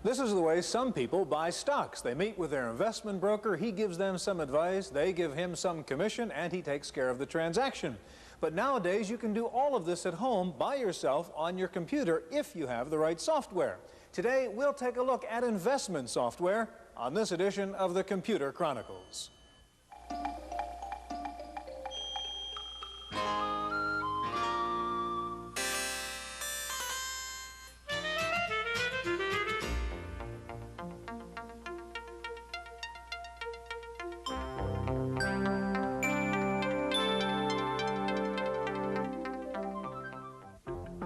This is the way some people buy stocks. They meet with their investment broker, he gives them some advice, they give him some commission, and he takes care of the transaction. But nowadays, you can do all of this at home by yourself on your computer if you have the right software. Today, we'll take a look at investment software on this edition of the Computer Chronicles.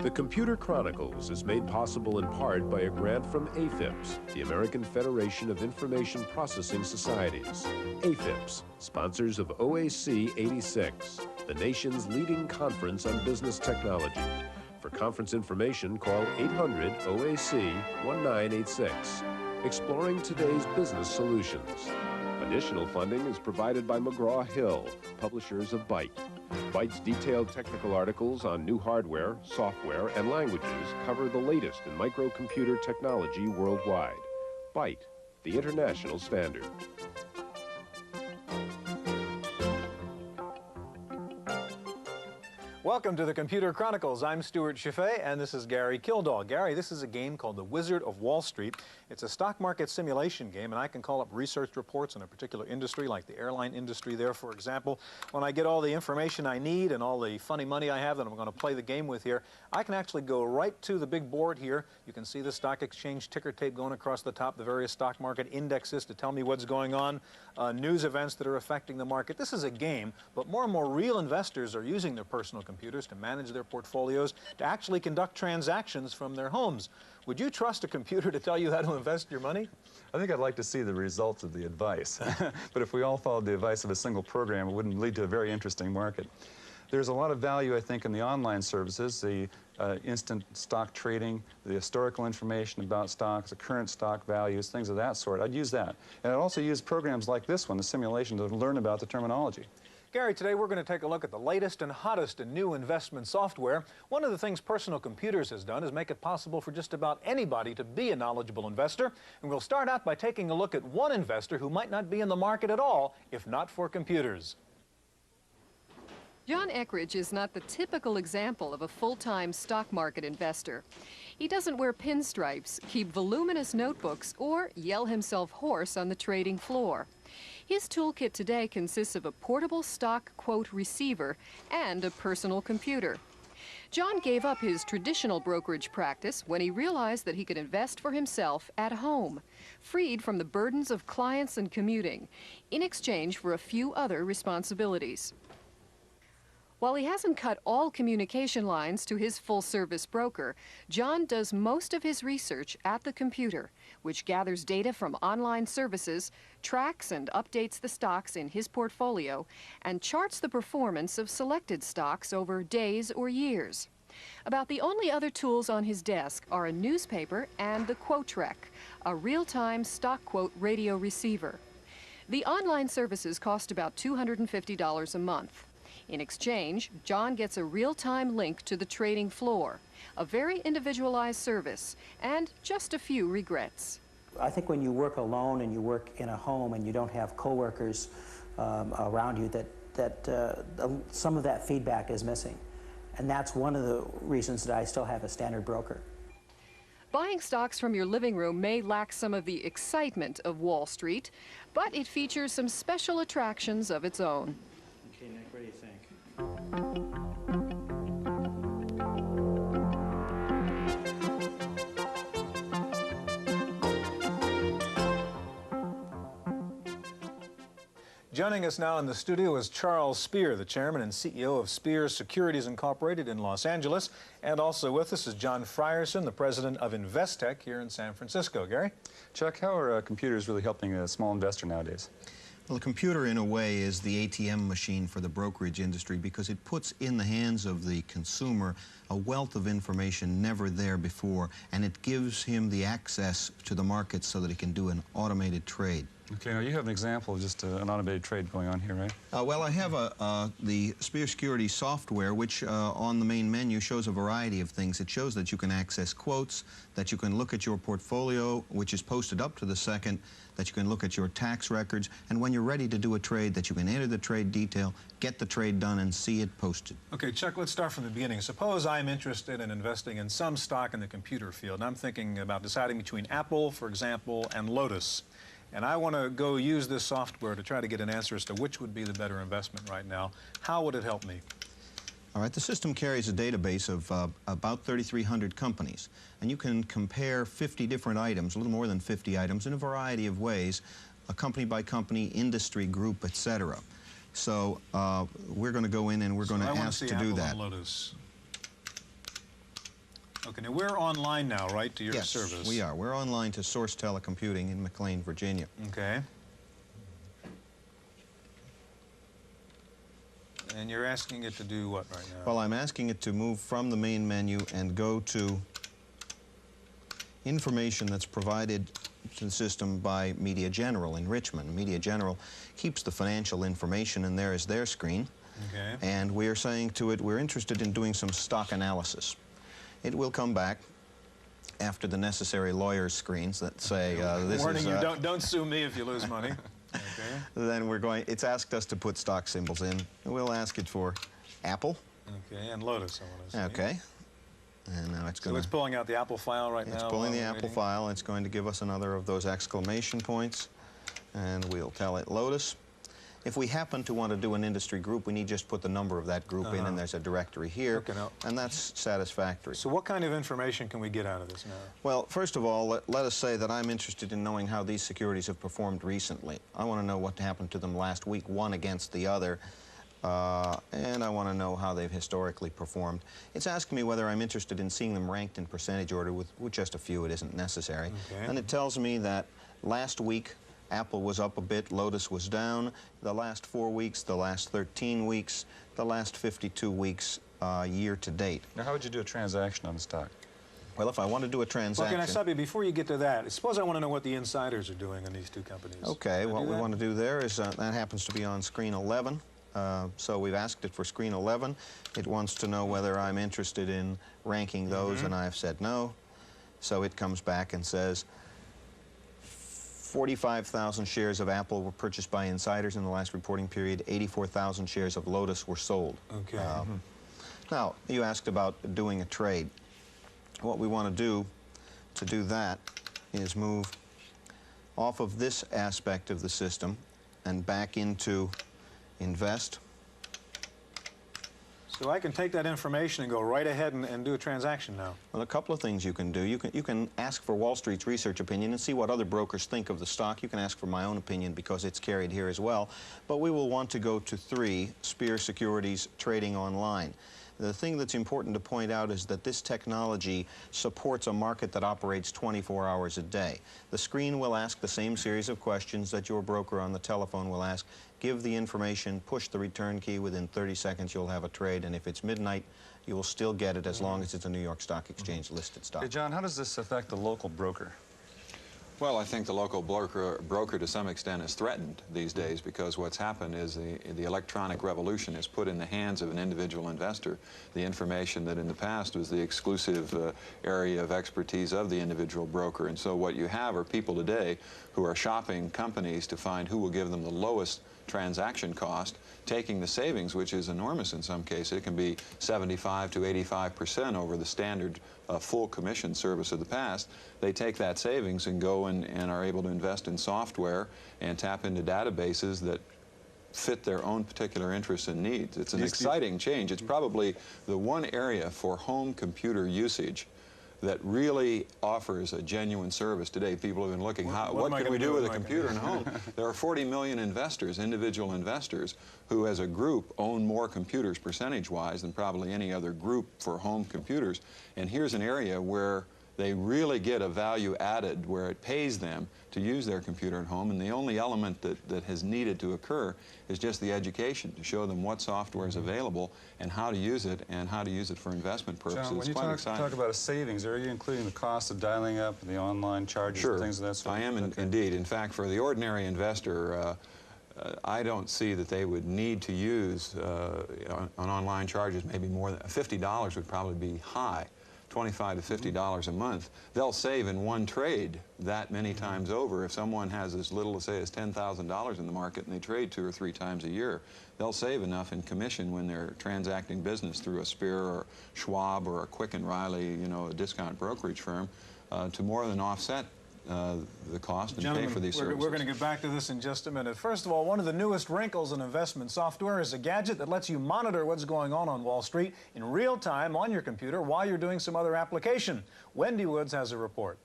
The Computer Chronicles is made possible in part by a grant from AFIPS, the American Federation of Information Processing Societies. AFIPS, sponsors of OAC 86, the nation's leading conference on business technology. For conference information, call 800-OAC-1986. Exploring today's business solutions. Additional funding is provided by McGraw-Hill, publishers of Byte. Byte's detailed technical articles on new hardware, software, and languages cover the latest in microcomputer technology worldwide. Byte, the international standard. Welcome to the Computer Chronicles. I'm Stewart Cheifet, and this is Gary Kildall. Gary, this is a game called The Wizard of Wall Street. It's a stock market simulation game, and I can call up research reports on a particular industry, like the airline industry there, for example. When I get all the information I need and all the funny money I have that I'm going to play the game with here, I can actually go right to the big board here. You can see the stock exchange ticker tape going across the top, the various stock market indexes to tell me what's going on, news events that are affecting the market. This is a game, but more and more real investors are using their personal computers to manage their portfolios, to actually conduct transactions from their homes. Would you trust a computer to tell you how to invest your money? I think I'd like to see the results of the advice. But if we all followed the advice of a single program, it wouldn't lead to a very interesting market. There's a lot of value, I think, in the online services, the instant stock trading, the historical information about stocks, the current stock values, things of that sort. I'd use that. And I'd also use programs like this one, the simulation, to learn about the terminology. Gary, today we're going to take a look at the latest and hottest in new investment software. One of the things Personal Computers has done is make it possible for just about anybody to be a knowledgeable investor. And we'll start out by taking a look at one investor who might not be in the market at all if not for computers. John Eckridge is not the typical example of a full-time stock market investor. He doesn't wear pinstripes, keep voluminous notebooks, or yell himself hoarse on the trading floor. His toolkit today consists of a portable stock quote receiver and a personal computer. John gave up his traditional brokerage practice when he realized that he could invest for himself at home, freed from the burdens of clients and commuting, in exchange for a few other responsibilities. While he hasn't cut all communication lines to his full-service broker, John does most of his research at the computer, which gathers data from online services, tracks and updates the stocks in his portfolio, and charts the performance of selected stocks over days or years. About the only other tools on his desk are a newspaper and the Quotrec, a real-time stock quote radio receiver. The online services cost about $250 a month. In exchange, John gets a real-time link to the trading floor, a very individualized service, and just a few regrets. I think when you work alone and you work in a home and you don't have coworkers around you, some of that feedback is missing. And that's one of the reasons that I still have a standard broker. Buying stocks from your living room may lack some of the excitement of Wall Street, but it features some special attractions of its own. Okay, Nick, what do you think? Joining us now in the studio is Charles Spear, the chairman and CEO of Spear Securities Incorporated in Los Angeles. And also with us is John Frierson, the president of Investec here in San Francisco. Gary? Chuck, how are computers really helping a small investor nowadays? Well, a computer, in a way, is the ATM machine for the brokerage industry because it puts in the hands of the consumer a wealth of information never there before, and it gives him the access to the market so that he can do an automated trade. Okay, now you have an example of just an automated trade going on here, right? Well, I have the Spear Security software, which on the main menu shows a variety of things. It shows that you can access quotes, that you can look at your portfolio, which is posted up to the second, that you can look at your tax records, and when you're ready to do a trade, that you can enter the trade detail, get the trade done, and see it posted. Okay, Chuck, let's start from the beginning. Suppose I'm interested in investing in some stock in the computer field, and I'm thinking about deciding between Apple, for example, and Lotus. And I want to go use this software to try to get an answer as to which would be the better investment right now. How would it help me? All right, the system carries a database of about 3,300 companies, and you can compare 50 different items, a little more than 50 items, in a variety of ways, company by company, industry group, etc. So we're going to go in and we're going to ask to do that. Lotus. Okay, now we're online now, right, to your service? Yes, we are. We're online to Source Telecomputing in McLean, Virginia. Okay. And you're asking it to do what right now? Well, I'm asking it to move from the main menu and go to information that's provided to the system by Media General in Richmond. Media General keeps the financial information, and there is their screen. Okay. And we are saying to it, we're interested in doing some stock analysis. It will come back after the necessary lawyer's screens that say this warning is... you, don't sue me if you lose money. Okay. Then it's asked us to put stock symbols in. We'll ask it for Apple. Okay, and Lotus, I want to say. Okay. And now it's going So it's pulling out the Apple file right now? It's pulling the Apple file. It's going to give us another of those exclamation points. And we'll tell it Lotus. If we happen to want to do an industry group, we need just put the number of that group in, and there's a directory here, and that's satisfactory. So what kind of information can we get out of this now? Well, first of all, let us say that I'm interested in knowing how these securities have performed recently. I want to know what happened to them last week, one against the other, and I want to know how they've historically performed. It's asking me whether I'm interested in seeing them ranked in percentage order. With just a few, it isn't necessary. Okay. And it tells me that last week, Apple was up a bit, Lotus was down. The last 4 weeks, the last 13 weeks, the last 52 weeks year to date. Now, how would you do a transaction on the stock? Well, if I want to do a transaction... Well, can I stop you before you get to that? Suppose I want to know what the insiders are doing in these two companies. Okay, what we want to do there is, that happens to be on screen 11. So we've asked it for screen 11. It wants to know whether I'm interested in ranking those, and I've said no. So it comes back and says, 45,000 shares of Apple were purchased by insiders in the last reporting period. 84,000 shares of Lotus were sold. Okay. Now, you asked about doing a trade. What we want to do that is move off of this aspect of the system and back into Invest. So I can take that information and go right ahead and do a transaction now. Well, a couple of things you can do. You can ask for Wall Street's research opinion and see what other brokers think of the stock. You can ask for my own opinion because it's carried here as well. But we will want to go to 3, Spear Securities Trading Online. The thing that's important to point out is that this technology supports a market that operates 24 hours a day. The screen will ask the same series of questions that your broker on the telephone will ask. Give the information, push the return key. Within 30 seconds, you'll have a trade. And if it's midnight, you will still get it as long as it's a New York Stock Exchange listed stock. Hey, John, how does this affect the local broker? Well, I think the local broker to some extent is threatened these days because what's happened is the electronic revolution has put in the hands of an individual investor the information that in the past was the exclusive area of expertise of the individual broker. And so what you have are people today who are shopping companies to find who will give them the lowest transaction cost, taking the savings, which is enormous in some cases. It can be 75 to 85% over the standard full commission service of the past. They take that savings and go and are able to invest in software and tap into databases that fit their own particular interests and needs. It's an exciting change. It's probably the one area for home computer usage that really offers a genuine service today. People have been looking, what can we do with a computer in home? There are 40 million investors, individual investors, who as a group own more computers percentage-wise than probably any other group for home computers. And here's an area where they really get a value added where it pays them to use their computer at home, and the only element that has needed to occur is just the education to show them what software is available and how to use it for investment purposes. John, when you talk about a savings, are you including the cost of dialing up, the online charges, and things of that sort? I am indeed. In fact, for the ordinary investor, I don't see that they would need to use on online charges. Maybe more than $50 would probably be high. $25 to $50 a month. They'll save in one trade that many times over. If someone has as little, say, as $10,000 in the market and they trade 2 or 3 times a year, they'll save enough in commission when they're transacting business through a Spear or Schwab or a Quick & Riley, you know, a discount brokerage firm, to more than offset the cost and pay for these services. We're going to get back to this in just a minute. First of all, one of the newest wrinkles in investment software is a gadget that lets you monitor what's going on Wall Street in real time on your computer while you're doing some other application. Wendy Woods has a report.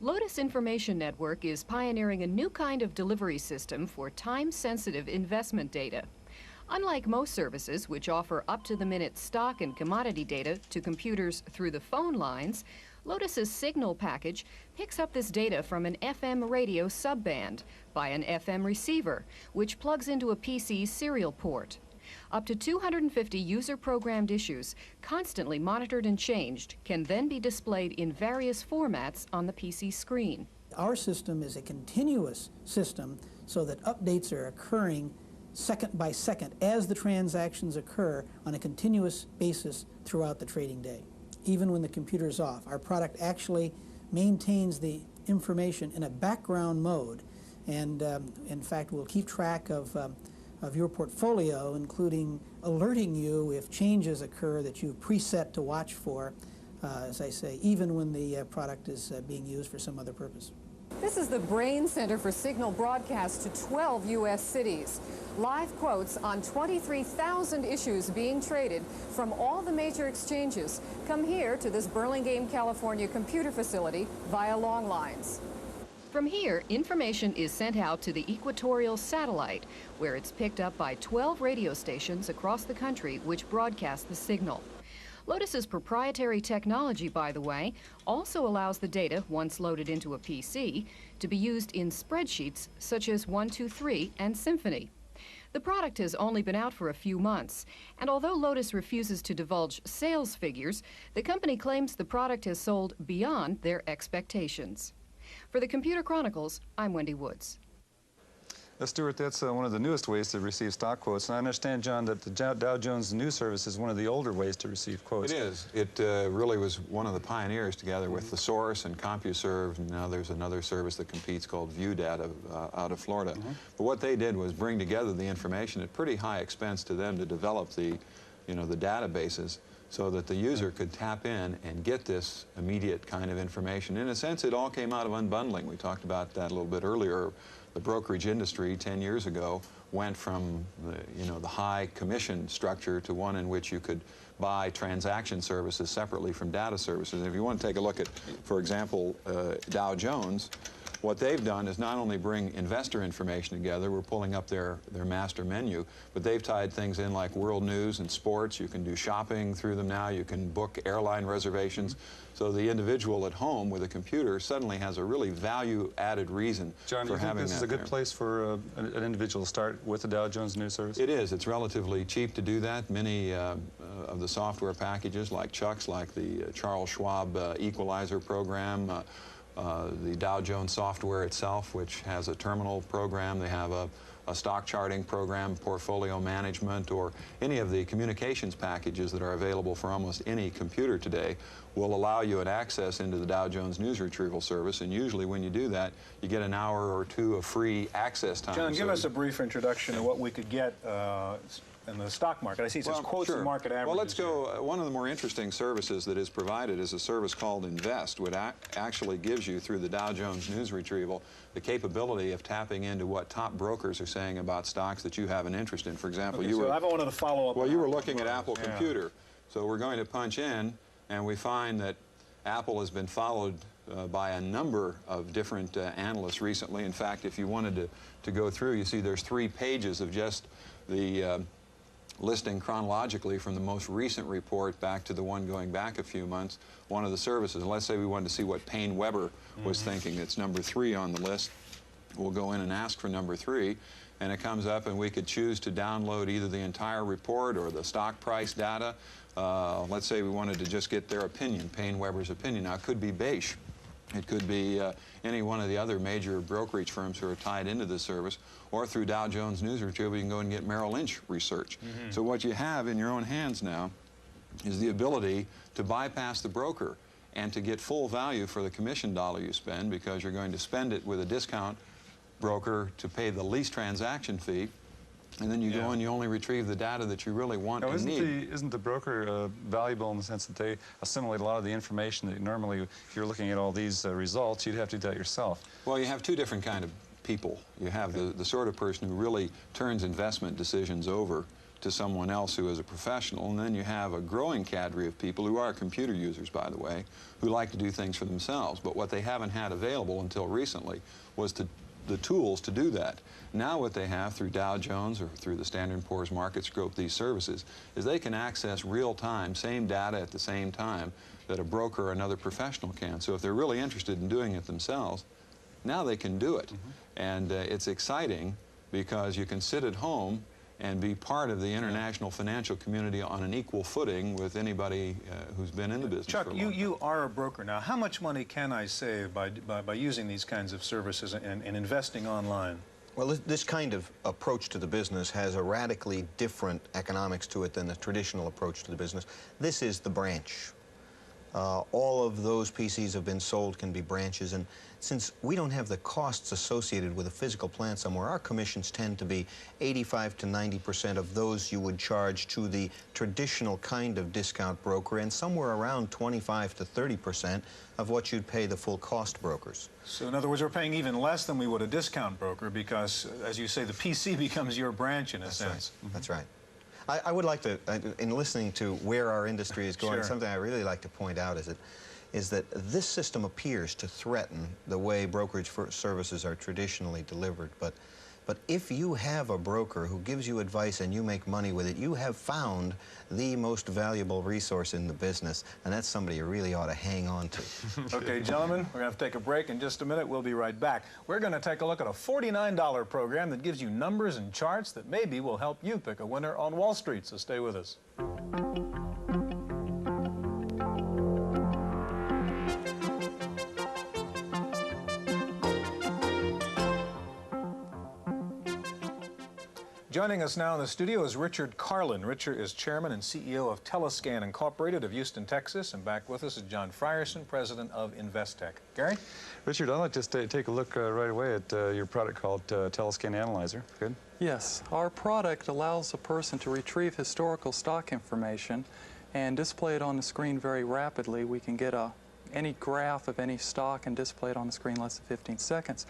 Lotus Information Network is pioneering a new kind of delivery system for time-sensitive investment data. Unlike most services, which offer up-to-the-minute stock and commodity data to computers through the phone lines, Lotus's signal package picks up this data from an FM radio subband by an FM receiver, which plugs into a PC's serial port. Up to 250 user-programmed issues, constantly monitored and changed, can then be displayed in various formats on the PC screen. Our system is a continuous system so that updates are occurring second by second as the transactions occur on a continuous basis throughout the trading day. Even when the computer is off, our product actually maintains the information in a background mode, and in fact will keep track of your portfolio, including alerting you if changes occur that you've preset to watch for, as I say, even when the product is being used for some other purpose. This is the brain center for signal broadcast to 12 U.S. cities. Live quotes on 23,000 issues being traded from all the major exchanges come here to this Burlingame, California computer facility via long lines. From here, information is sent out to the equatorial satellite, where it's picked up by 12 radio stations across the country which broadcast the signal. Lotus's proprietary technology, by the way, also allows the data, once loaded into a PC, to be used in spreadsheets such as 123 and Symphony. The product has only been out for a few months, and although Lotus refuses to divulge sales figures, the company claims the product has sold beyond their expectations. For the Computer Chronicles, I'm Wendy Woods. Stewart, that's one of the newest ways to receive stock quotes. And I understand, John, that the Dow Jones News Service is one of the older ways to receive quotes. It is. It really was one of the pioneers, together with The Source and CompuServe. And now there's another service that competes called ViewData out of Florida. But what they did was bring together the information at pretty high expense to them to develop the, the databases, so that the user could tap in and get this immediate kind of information. In a sense, it all came out of unbundling. We talked about that a little bit earlier. The brokerage industry 10 years ago went from the high commission structure to one in which you could buy transaction services separately from data services. And if you want to take a look at, for example, Dow Jones, what they've done is not only bring investor information together, we're pulling up their master menu, but they've tied things in like world news and sports. You can do shopping through them now. You can book airline reservations. So the individual at home with a computer suddenly has a really value-added reason John, for having that. John, do you think this is a good place for an individual to start with the Dow Jones News Service? It is. It's relatively cheap to do that. Many of the software packages like Chuck's, like the Charles Schwab Equalizer program, the Dow Jones software itself, which has a terminal program. They have a stock charting program, portfolio management, or any of the communications packages that are available for almost any computer today will allow you an access into the Dow Jones News Retrieval Service. And usually when you do that, you get an hour or two of free access time. John, give us a brief introduction of what we could get in the stock market. I see it says quotes and market averages. Well, let's go. One of the more interesting services that is provided is a service called Invest, which actually gives you, through the Dow Jones News Retrieval, the capability of tapping into what top brokers are saying about stocks that you have an interest in. For example, so I wanted to follow up. Well, you were looking at Apple Computer. So we're going to punch in, and we find that Apple has been followed by a number of different analysts recently. In fact, if you wanted to go through, you see there's 3 pages of just the listing chronologically from the most recent report back to the one going back a few months, one of the services. And let's say we wanted to see what Payne Weber was thinking. It's number 3 on the list. We'll go in and ask for number 3, and it comes up, and we could choose to download either the entire report or the stock price data. Let's say we wanted to just get their opinion, Payne Weber's opinion. Now, it could be Beige. It could be any one of the other major brokerage firms who are tied into this service, or through Dow Jones News Retrieval, you can go and get Merrill Lynch research. So what you have in your own hands now is the ability to bypass the broker and to get full value for the commission dollar you spend, because you're going to spend it with a discount broker to pay the least transaction fee, and then you go and you only retrieve the data that you really want and need. Isn't the broker valuable in the sense that they assimilate a lot of the information that normally, if you're looking at all these results, you'd have to do that yourself? Well, you have two different kind of people. You have the sort of person who really turns investment decisions over to someone else who is a professional, and then you have a growing cadre of people who are computer users, by the way, who like to do things for themselves. But what they haven't had available until recently was the tools to do that. Now what they have through Dow Jones or through the Standard & Poor's Market Scope, these services, is they can access real-time, same data at the same time that a broker or another professional can. So if they're really interested in doing it themselves, now they can do it. And it's exciting because you can sit at home and be part of the international financial community on an equal footing with anybody who's been in the business Chuck, for a long time. you are a broker now. How much money can I save by using these kinds of services and investing online? Well, this kind of approach to the business has a radically different economics to it than the traditional approach to the business. This is the branch. All of those PCs have been sold can be branches, and since we don't have the costs associated with a physical plant somewhere, our commissions tend to be 85 to 90% of those you would charge to the traditional kind of discount broker, and somewhere around 25 to 30% of what you'd pay the full cost brokers. So in other words, we're paying even less than we would a discount broker because, as you say, the PC becomes your branch in a sense. Right. That's right. I would like to, in listening to where our industry is going, something I really like to point out is that this system appears to threaten the way brokerage services are traditionally delivered. But if you have a broker who gives you advice and you make money with it, you have found the most valuable resource in the business, and that's somebody you really ought to hang on to. Okay, gentlemen, we're going to have to take a break in just a minute. We'll be right back. We're going to take a look at a $49 program that gives you numbers and charts that maybe will help you pick a winner on Wall Street, so stay with us. Joining us now in the studio is Richard Carlin. Richard is chairman and CEO of Telescan Incorporated of Houston, Texas. And back with us is John Frierson, president of Investec. Gary? Richard, I'd like to take a look right away at your product called Telescan Analyzer. Good? Yes. Our product allows a person to retrieve historical stock information and display it on the screen very rapidly. We can get any graph of any stock and display it on the screen in less than 15 seconds.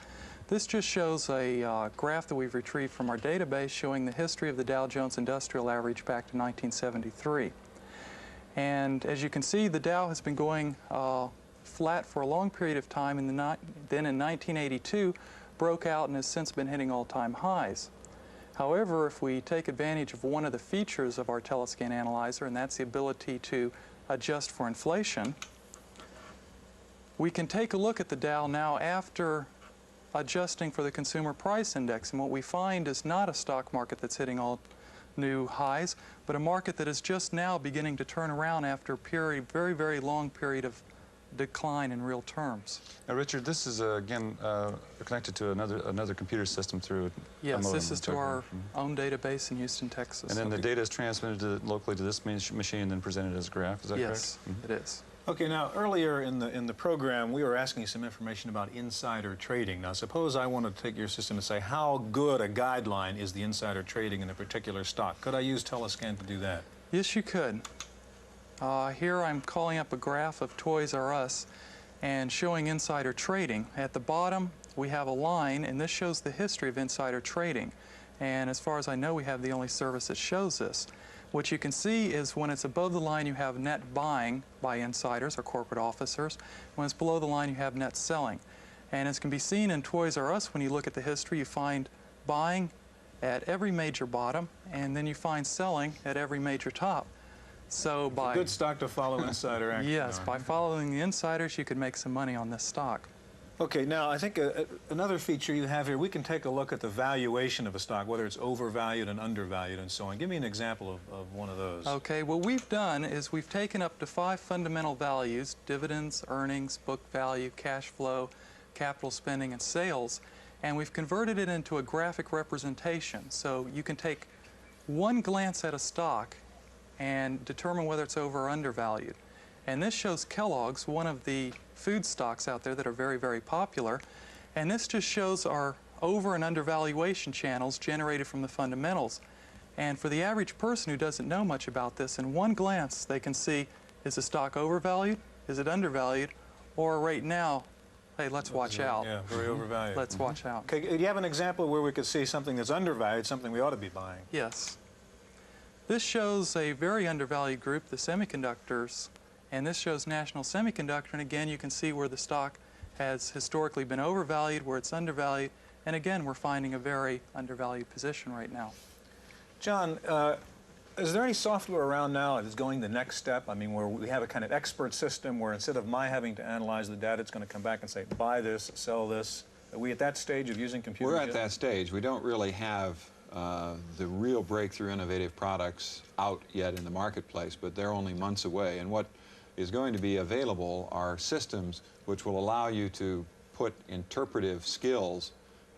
This just shows a graph that we've retrieved from our database showing the history of the Dow Jones Industrial Average back to 1973. And as you can see, the Dow has been going flat for a long period of time, and then in 1982 broke out and has since been hitting all-time highs. However, if we take advantage of one of the features of our Telescan Analyzer, and that's the ability to adjust for inflation, we can take a look at the Dow now after adjusting for the Consumer Price Index, and what we find is not a stock market that's hitting all new highs, but a market that is just now beginning to turn around after a very, very long period of decline in real terms. Now, Richard, this is again connected to another computer system through Yes, this is to our own database in Houston, Texas. And then the data is transmitted locally to this machine and then presented as a graph. Is that correct? Yes, it is. Okay, now earlier in the program we were asking you some information about insider trading. Now suppose I want to take your system and say how good a guideline is the insider trading in a particular stock. Could I use Telescan to do that? Yes, you could. Here I'm calling up a graph of Toys R Us and showing insider trading. At the bottom we have a line, and this shows the history of insider trading. And as far as I know, we have the only service that shows this. What you can see is when it's above the line, you have net buying by insiders or corporate officers. When it's below the line, you have net selling. And as can be seen in Toys R Us, when you look at the history, you find buying at every major bottom, and then you find selling at every major top. So by good stock to follow insider action. Yes, by following the insiders, you could make some money on this stock. Okay, now I think another feature you have here, we can take a look at the valuation of a stock, whether it's overvalued and undervalued and so on. Give me an example of one of those. Okay, what we've done is we've taken up to 5 fundamental values: dividends, earnings, book value, cash flow, capital spending, and sales, and we've converted it into a graphic representation. So you can take one glance at a stock and determine whether it's over or undervalued. And this shows Kellogg's, one of the food stocks out there that are very, very popular. And this just shows our over and undervaluation channels generated from the fundamentals. And for the average person who doesn't know much about this, in one glance they can see, is the stock overvalued, is it undervalued, or right now, hey, let's watch out. Yeah, very overvalued. Let's watch out. Okay, do you have an example where we could see something that's undervalued, something we ought to be buying? Yes. This shows a very undervalued group, the semiconductors, and this shows National Semiconductor, and again you can see where the stock has historically been overvalued, where it's undervalued, and again we're finding a very undervalued position right now. John, is there any software around now that's going the next step? I mean, where we have a kind of expert system where instead of my having to analyze the data, it's going to come back and say, buy this, sell this. Are we at that stage of using computers? We're at that stage. We don't really have the real breakthrough innovative products out yet in the marketplace, but they're only months away. And what is going to be available are systems which will allow you to put interpretive skills,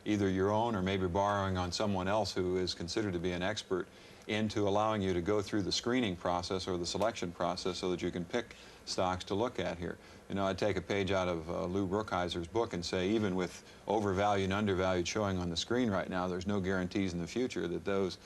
either your own or maybe borrowing on someone else who is considered to be an expert, into allowing you to go through the screening process or the selection process so that you can pick stocks to look at here. You know, I'd take a page out of Lou Brookhiser's book and say, even with overvalued and undervalued showing on the screen right now, there's no guarantees in the future that those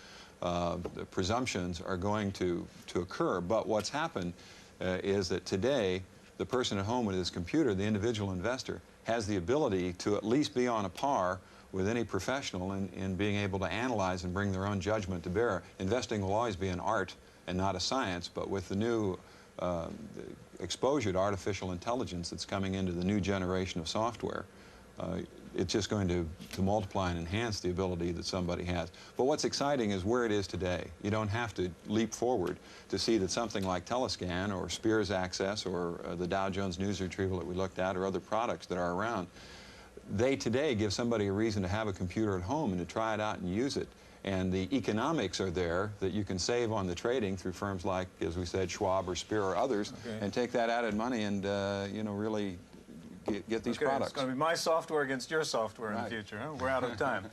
the presumptions are going to occur. But what's happened is that today, the person at home with his computer, the individual investor, has the ability to at least be on a par with any professional in being able to analyze and bring their own judgment to bear. Investing will always be an art and not a science, but with the new exposure to artificial intelligence that's coming into the new generation of software, it's just going to multiply and enhance the ability that somebody has. But what's exciting is where it is today. You don't have to leap forward to see that something like Telescan or Spears Access or the Dow Jones News Retrieval that we looked at or other products that are around, they today give somebody a reason to have a computer at home and to try it out and use it. And the economics are there that you can save on the trading through firms like, as we said, Schwab or Spear or others, and take that added money and, you know, really get these products. It's going to be my software against your software in the future. Huh? We're out of time.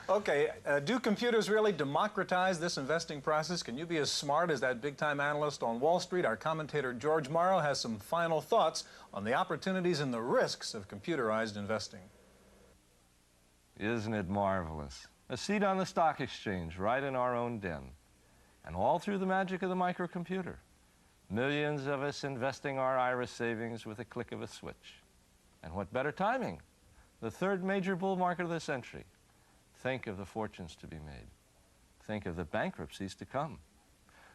Okay, do computers really democratize this investing process? Can you be as smart as that big-time analyst on Wall Street? Our commentator George Morrow has some final thoughts on the opportunities and the risks of computerized investing. Isn't it marvelous? A seat on the stock exchange right in our own den. And all through the magic of the microcomputer. Millions of us investing our IRA savings with a click of a switch. And what better timing? The third major bull market of the century. Think of the fortunes to be made. Think of the bankruptcies to come.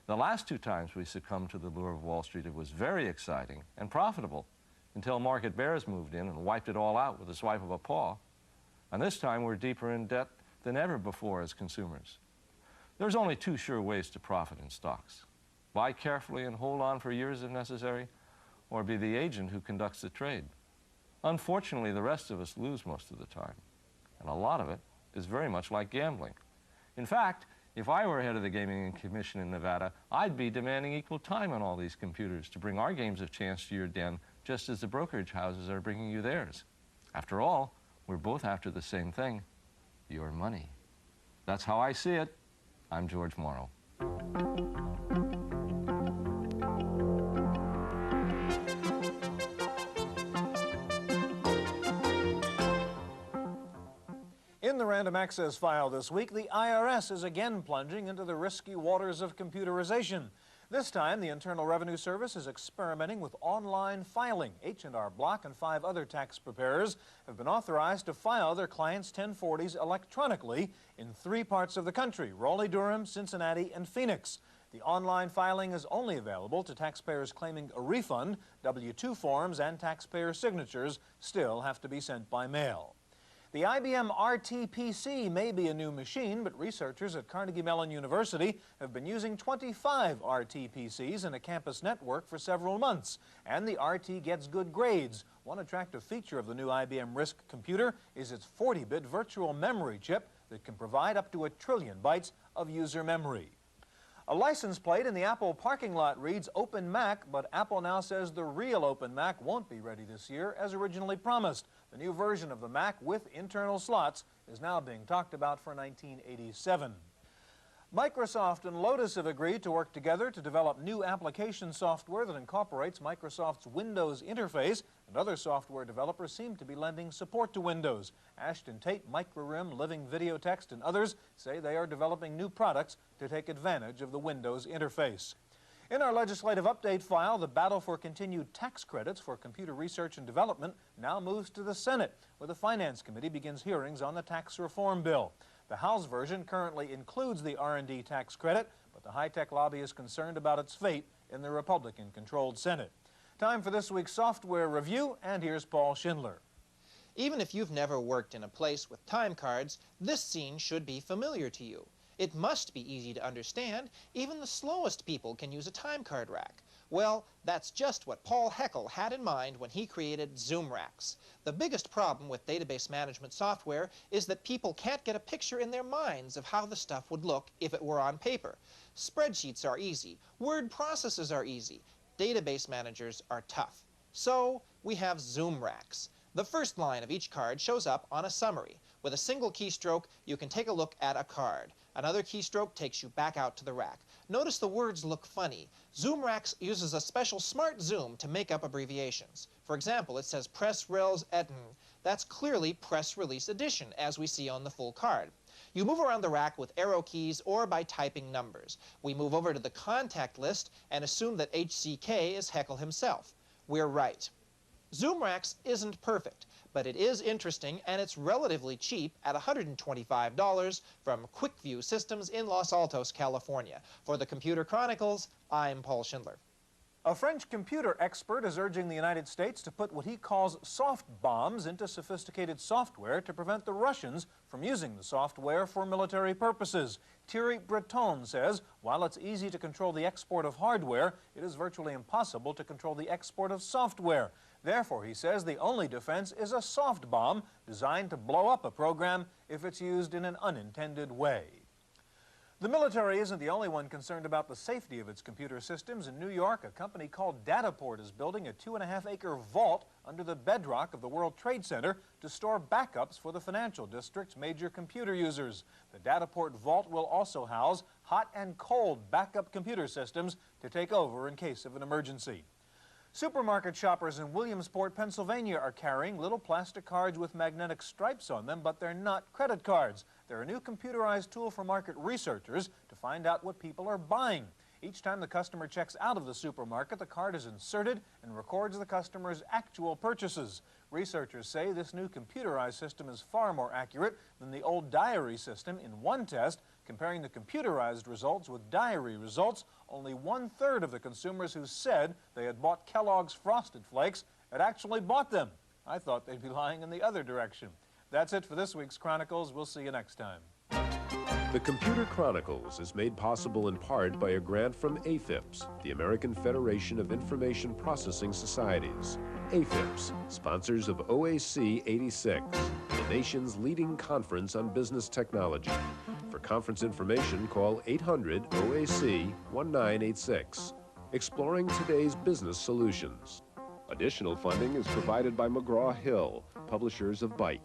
The last 2 times we succumbed to the lure of Wall Street, it was very exciting and profitable until market bears moved in and wiped it all out with a swipe of a paw. And this time we're deeper in debt than ever before as consumers. There's only 2 sure ways to profit in stocks. Buy carefully and hold on for years if necessary, or be the agent who conducts the trade. Unfortunately, the rest of us lose most of the time, and a lot of it is very much like gambling. In fact, if I were head of the Gaming Commission in Nevada, I'd be demanding equal time on all these computers to bring our games of chance to your den, just as the brokerage houses are bringing you theirs. After all, we're both after the same thing, your money. That's how I see it. I'm George Morrow. In the Random Access file this week, the IRS is again plunging into the risky waters of computerization. This time, the Internal Revenue Service is experimenting with online filing. H&R Block and 5 other tax preparers have been authorized to file their clients' 1040s electronically in 3 parts of the country: Raleigh-Durham, Cincinnati, and Phoenix. The online filing is only available to taxpayers claiming a refund. W-2 forms and taxpayer signatures still have to be sent by mail. The IBM RT-PC may be a new machine, but researchers at Carnegie Mellon University have been using 25 RT-PCs in a campus network for several months, and the RT gets good grades. One attractive feature of the new IBM RISC computer is its 40-bit virtual memory chip that can provide up to 1 trillion bytes of user memory. A license plate in the Apple parking lot reads Open Mac, but Apple now says the real Open Mac won't be ready this year as originally promised. The new version of the Mac with internal slots is now being talked about for 1987. Microsoft and Lotus have agreed to work together to develop new application software that incorporates Microsoft's Windows interface, and other software developers seem to be lending support to Windows. Ashton Tate, Microrim, Living Video Text, and others say they are developing new products to take advantage of the Windows interface. In our legislative update file, the battle for continued tax credits for computer research and development now moves to the Senate, where the Finance Committee begins hearings on the tax reform bill. The House version currently includes the R&D tax credit, but the high-tech lobby is concerned about its fate in the Republican-controlled Senate. Time for this week's software review, and here's Paul Schindler. Even if you've never worked in a place with time cards, this scene should be familiar to you. It must be easy to understand. Even the slowest people can use a time card rack. Well, that's just what Paul Heckel had in mind when he created Zoom racks. The biggest problem with database management software is that people can't get a picture in their minds of how the stuff would look if it were on paper. Spreadsheets are easy. Word processors are easy. Database managers are tough. So we have Zoom racks. The first line of each card shows up on a summary. With a single keystroke, you can take a look at a card. Another keystroke takes you back out to the rack. Notice the words look funny. Zoom Racks uses a special smart zoom to make up abbreviations. For example, it says Press Rels Etten. That's clearly Press Release Edition, as we see on the full card. You move around the rack with arrow keys or by typing numbers. We move over to the contact list and assume that HCK is Heckel himself. We're right. Zoom Racks isn't perfect, but it is interesting, and it's relatively cheap at $125 from QuickView Systems in Los Altos, California. For the Computer Chronicles, I'm Paul Schindler. A French computer expert is urging the United States to put what he calls soft bombs into sophisticated software to prevent the Russians from using the software for military purposes. Thierry Breton says, while it's easy to control the export of hardware, it is virtually impossible to control the export of software. Therefore, he says, the only defense is a soft bomb designed to blow up a program if it's used in an unintended way. The military isn't the only one concerned about the safety of its computer systems. In New York, a company called Dataport is building a 2.5-acre vault under the bedrock of the World Trade Center to store backups for the financial district's major computer users. The Dataport vault will also house hot and cold backup computer systems to take over in case of an emergency. Supermarket shoppers in Williamsport, Pennsylvania are carrying little plastic cards with magnetic stripes on them, but they're not credit cards. They're a new computerized tool for market researchers to find out what people are buying. Each time the customer checks out of the supermarket, the card is inserted and records the customer's actual purchases. Researchers say this new computerized system is far more accurate than the old diary system. In one test, comparing the computerized results with diary results, only 1/3 of the consumers who said they had bought Kellogg's Frosted Flakes had actually bought them. I thought they'd be lying in the other direction. That's it for this week's Chronicles. We'll see you next time. The Computer Chronicles is made possible in part by a grant from AFIPS, the American Federation of Information Processing Societies. AFIPS, sponsors of OAC 86, the nation's leading conference on business technology. For conference information, call 800-OAC-1986. Exploring today's business solutions. Additional funding is provided by McGraw-Hill, publishers of Byte.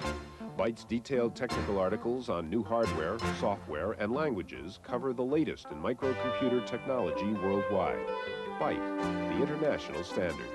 Byte's detailed technical articles on new hardware, software, and languages cover the latest in microcomputer technology worldwide. Byte, the international standard.